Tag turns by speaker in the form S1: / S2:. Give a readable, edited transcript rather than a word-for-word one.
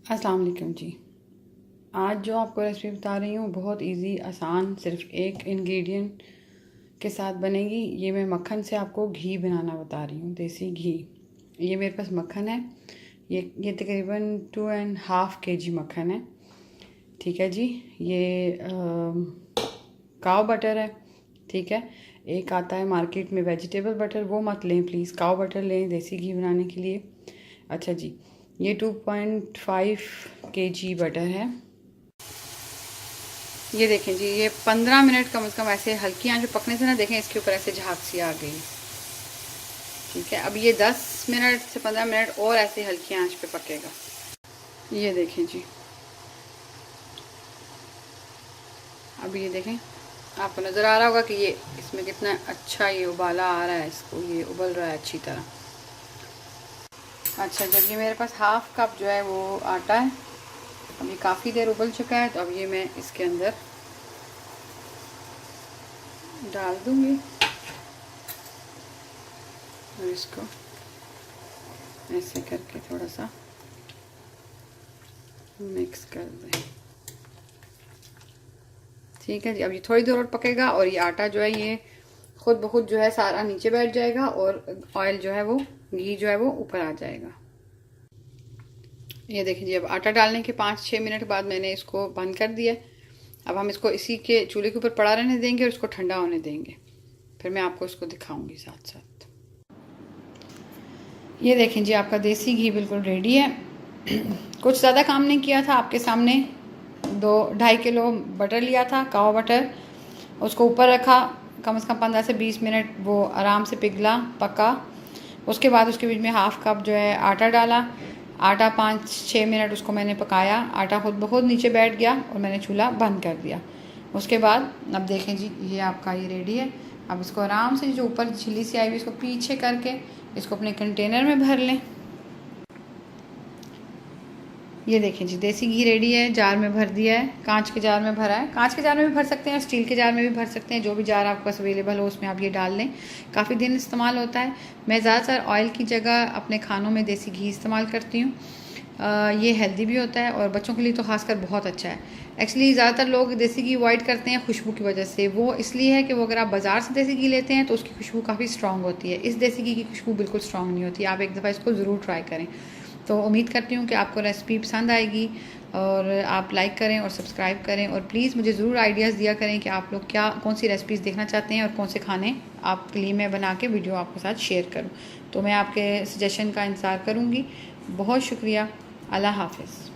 S1: अस्सलाम वालेकुम जी। आज जो आपको रेसिपी बता रही हूँ बहुत इजी आसान, सिर्फ एक इंग्रेडिएंट के साथ बनेगी। ये मैं मक्खन से आपको घी बनाना बता रही हूँ, देसी घी। ये मेरे पास मक्खन है, ये तकरीबन 2.5 kg मक्खन है। ठीक है जी। ये काव बटर है। ठीक है। एक आता है मार्केट में वेजिटेबल बटर, वो मत लें प्लीज़, काव बटर लें देसी घी बनाने के लिए। अच्छा जी, ये 2.5 kg बटर है। ये देखें जी, ये 15 मिनट कम से कम ऐसे हल्की आंच पे पकने से ना, देखें इसके ऊपर ऐसे झाग सी आ गई। ठीक है। अब ये 10 मिनट से 15 मिनट और ऐसे हल्की आंच पे पकेगा। ये देखें जी, अब ये देखें, आपको नज़र आ रहा होगा कि ये इसमें कितना अच्छा ये उबाला आ रहा है, इसको ये उबल रहा है अच्छी तरह। अच्छा, जब ये मेरे पास हाफ कप जो है वो आटा है, अब ये काफ़ी देर उबल चुका है, तो अब ये मैं इसके अंदर डाल दूंगी और इसको ऐसे करके थोड़ा सा मिक्स कर दें। ठीक है जी। अब ये थोड़ी देर और पकेगा और ये आटा जो है ये खुद ब खुद जो है सारा नीचे बैठ जाएगा और ऑयल जो है वो, घी जो है वो ऊपर आ जाएगा। ये देखिए जी, अब आटा डालने के 5-6 मिनट बाद मैंने इसको बंद कर दिया। अब हम इसको इसी के चूल्हे के ऊपर पड़ा रहने देंगे और इसको ठंडा होने देंगे, फिर मैं आपको इसको दिखाऊंगी साथ साथ। ये देखें जी, आपका देसी घी बिल्कुल रेडी है। कुछ ज़्यादा काम नहीं किया था, आपके सामने 2-2.5 किलो बटर लिया था, कावा बटर, उसको ऊपर रखा, कम से कम 15 से 20 मिनट वो आराम से पिघला पका। उसके बाद उसके बीच में हाफ कप जो है आटा डाला, आटा 5-6 मिनट उसको मैंने पकाया, आटा खुद ब खुद नीचे बैठ गया और मैंने चूल्हा बंद कर दिया। उसके बाद अब देखें जी, ये आपका ये रेडी है। अब इसको आराम से जो ऊपर छिली सी आई हुई इसको पीछे करके इसको अपने कंटेनर में भर लें। ये देखें जी, देसी घी रेडी है, जार में भर दिया है, कांच के जार में भरा है। कांच के जार में भी भर सकते हैं, स्टील के जार में भी भर सकते हैं, जो भी जार आपके पास अवेलेबल हो उसमें आप ये डाल लें, काफ़ी दिन इस्तेमाल होता है। मैं ज़्यादातर ऑयल की जगह अपने खानों में देसी घी इस्तेमाल करती हूँ। ये हेल्दी भी होता है और बच्चों के लिए तो खासकर बहुत अच्छा है। एक्चुअली ज़्यादातर लोग देसी घी अवॉइड करते हैं खुशबू की वजह से। वो इसलिए है कि वो अगर आप बाज़ार से देसी घी लेते हैं तो उसकी खुशबू काफ़ी स्ट्रॉन्ग होती है। इस देसी घी की खुशबू बिल्कुल स्ट्रॉन्ग नहीं होती। आप एक दफ़ा इसको ज़रूर ट्राई करें। तो उम्मीद करती हूँ कि आपको रेसिपी पसंद आएगी और आप लाइक करें और सब्सक्राइब करें, और प्लीज़ मुझे ज़रूर आइडियाज़ दिया करें कि आप लोग कौन सी रेसिपीज़ देखना चाहते हैं और कौन से खाने आपके लिए मैं बना के वीडियो आपके साथ शेयर करूँ। तो मैं आपके सजेशन का इंतज़ार करूँगी। बहुत शुक्रिया। अल्लाह हाफ़िज़।